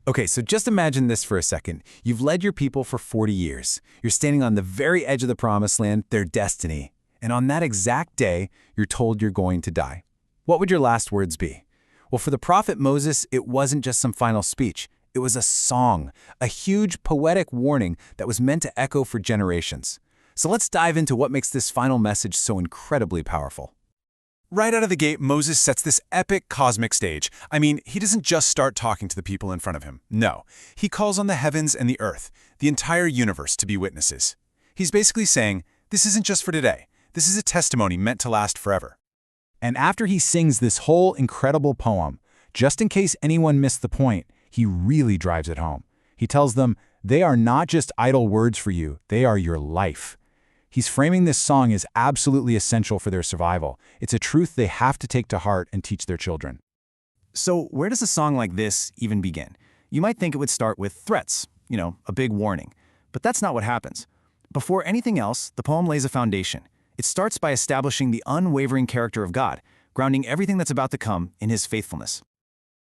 Okay, so just imagine this for a second. You've led your people for 40 years. You're standing on the very edge of the promised land, their destiny. And on that exact day, you're told you're going to die. What would your last words be? Well, for the prophet Moses, it wasn't just some final speech. It was a song, a huge poetic warning that was meant to echo for generations. So let's dive into what makes this final message so incredibly powerful. Right out of the gate, Moses sets this epic cosmic stage. I mean, he doesn't just start talking to the people in front of him. No, he calls on the heavens and the earth, the entire universe, to be witnesses. He's basically saying, this isn't just for today. This is a testimony meant to last forever. And after he sings this whole incredible poem, just in case anyone missed the point, he really drives it home. He tells them, they are not just idle words for you, they are your life. He's framing this song as absolutely essential for their survival. It's a truth they have to take to heart and teach their children. So where does a song like this even begin? You might think it would start with threats, a big warning. But that's not what happens. Before anything else, the poem lays a foundation. It starts by establishing the unwavering character of God, grounding everything that's about to come in his faithfulness.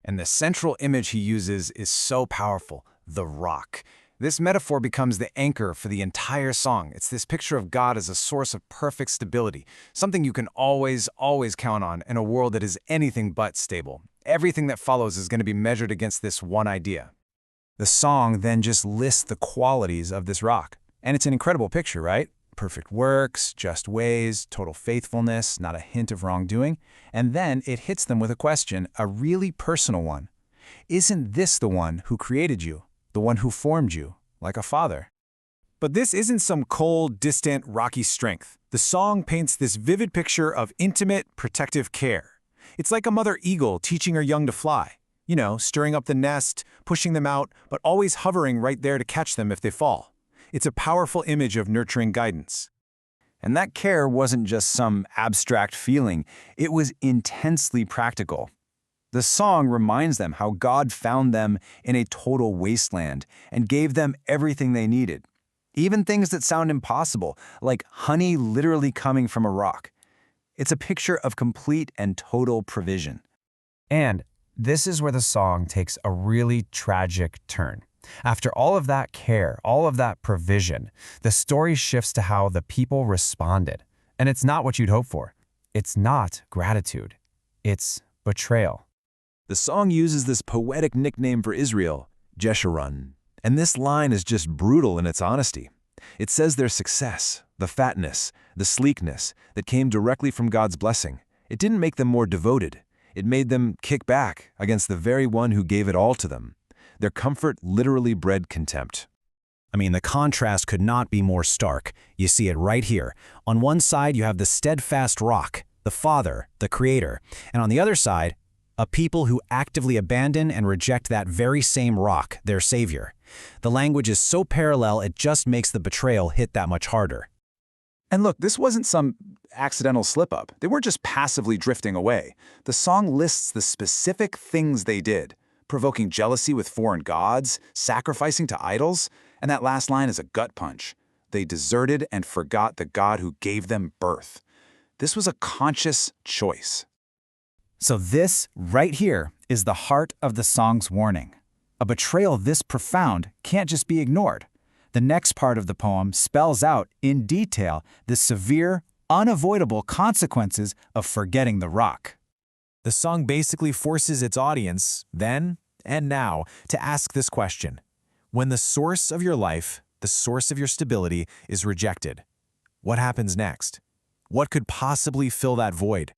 And the central image he uses is so powerful, the rock. This metaphor becomes the anchor for the entire song. It's this picture of God as a source of perfect stability, something you can always count on in a world that is anything but stable. Everything that follows is going to be measured against this one idea. The song then just lists the qualities of this rock. And it's an incredible picture, right? Perfect works, just ways, total faithfulness, not a hint of wrongdoing. And then it hits them with a question, a really personal one. Isn't this the one who created you? The one who formed you, like a father? But this isn't some cold, distant, rocky strength. The song paints this vivid picture of intimate, protective care. It's like a mother eagle teaching her young to fly. Stirring up the nest, pushing them out, but always hovering right there to catch them if they fall. It's a powerful image of nurturing guidance. And that care wasn't just some abstract feeling. It was intensely practical. The song reminds them how God found them in a total wasteland and gave them everything they needed. Even things that sound impossible, like honey literally coming from a rock. It's a picture of complete and total provision. And this is where the song takes a really tragic turn. After all of that care, all of that provision, the story shifts to how the people responded. And it's not what you'd hope for. It's not gratitude. It's betrayal. The song uses this poetic nickname for Israel, Jeshurun. And this line is just brutal in its honesty. It says their success, the fatness, the sleekness that came directly from God's blessing. It didn't make them more devoted. It made them kick back against the very one who gave it all to them. Their comfort literally bred contempt. I mean, the contrast could not be more stark. You see it right here. On one side, you have the steadfast rock, the Father, the Creator. And on the other side, a people who actively abandon and reject that very same rock, their Savior. The language is so parallel, it just makes the betrayal hit that much harder. And look, this wasn't some accidental slip-up. They weren't just passively drifting away. The song lists the specific things they did, provoking jealousy with foreign gods, sacrificing to idols, and that last line is a gut punch. They deserted and forgot the God who gave them birth. This was a conscious choice. So this, right here, is the heart of the song's warning. A betrayal this profound can't just be ignored. The next part of the poem spells out, in detail, the severe, unavoidable consequences of forgetting the rock. The song basically forces its audience, then and now, to ask this question. When the source of your life, the source of your stability, is rejected, what happens next? What could possibly fill that void?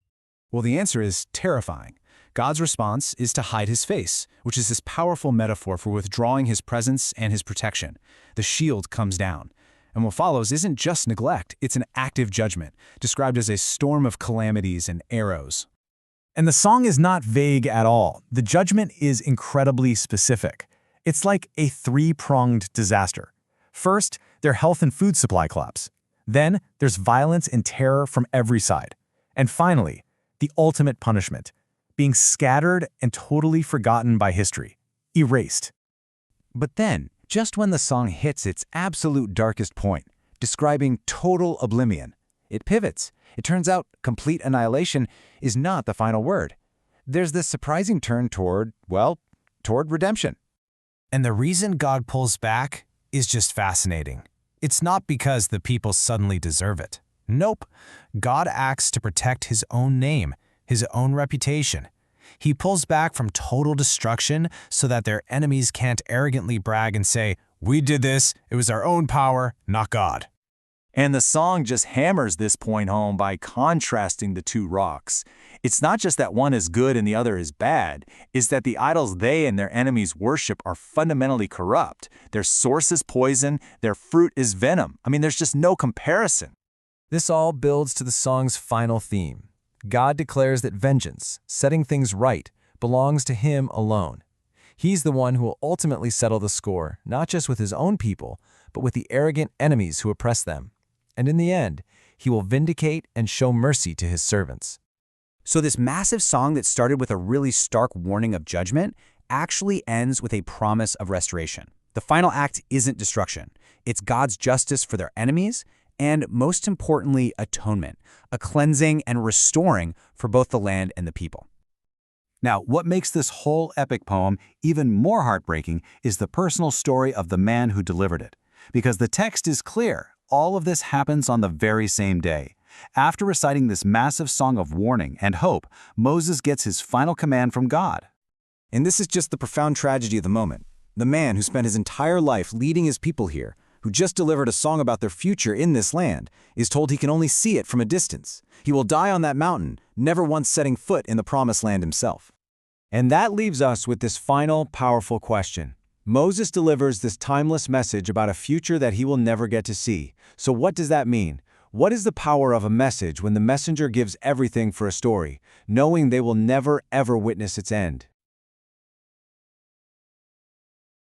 Well, the answer is terrifying. God's response is to hide his face, which is this powerful metaphor for withdrawing his presence and his protection. The shield comes down. And what follows isn't just neglect, it's an active judgment, described as a storm of calamities and arrows. And the song is not vague at all. The judgment is incredibly specific. It's like a three-pronged disaster. First, their health and food supply collapse. Then, there's violence and terror from every side. And finally, the ultimate punishment, being scattered and totally forgotten by history, erased. But then, just when the song hits its absolute darkest point, describing total oblivion, it pivots. It turns out complete annihilation is not the final word. There's this surprising turn toward redemption. And the reason God pulls back is just fascinating. It's not because the people suddenly deserve it. Nope. God acts to protect his own name, his own reputation. He pulls back from total destruction so that their enemies can't arrogantly brag and say, "We did this, it was our own power, not God." And the song just hammers this point home by contrasting the two rocks. It's not just that one is good and the other is bad, it's that the idols they and their enemies worship are fundamentally corrupt. Their source is poison, their fruit is venom. I mean, there's just no comparison. This all builds to the song's final theme. God declares that vengeance, setting things right, belongs to him alone. He's the one who will ultimately settle the score, not just with his own people, but with the arrogant enemies who oppress them. And in the end, he will vindicate and show mercy to his servants. So this massive song that started with a really stark warning of judgment actually ends with a promise of restoration. The final act isn't destruction. It's God's justice for their enemies and, most importantly, atonement, a cleansing and restoring for both the land and the people. Now, what makes this whole epic poem even more heartbreaking is the personal story of the man who delivered it. Because the text is clear. All of this happens on the very same day. After reciting this massive song of warning and hope, Moses gets his final command from God. And this is just the profound tragedy of the moment. The man who spent his entire life leading his people here, who just delivered a song about their future in this land, is told he can only see it from a distance. He will die on that mountain, never once setting foot in the promised land himself. And that leaves us with this final, powerful question. Moses delivers this timeless message about a future that he will never get to see. So what does that mean? What is the power of a message when the messenger gives everything for a story, knowing they will never ever witness its end?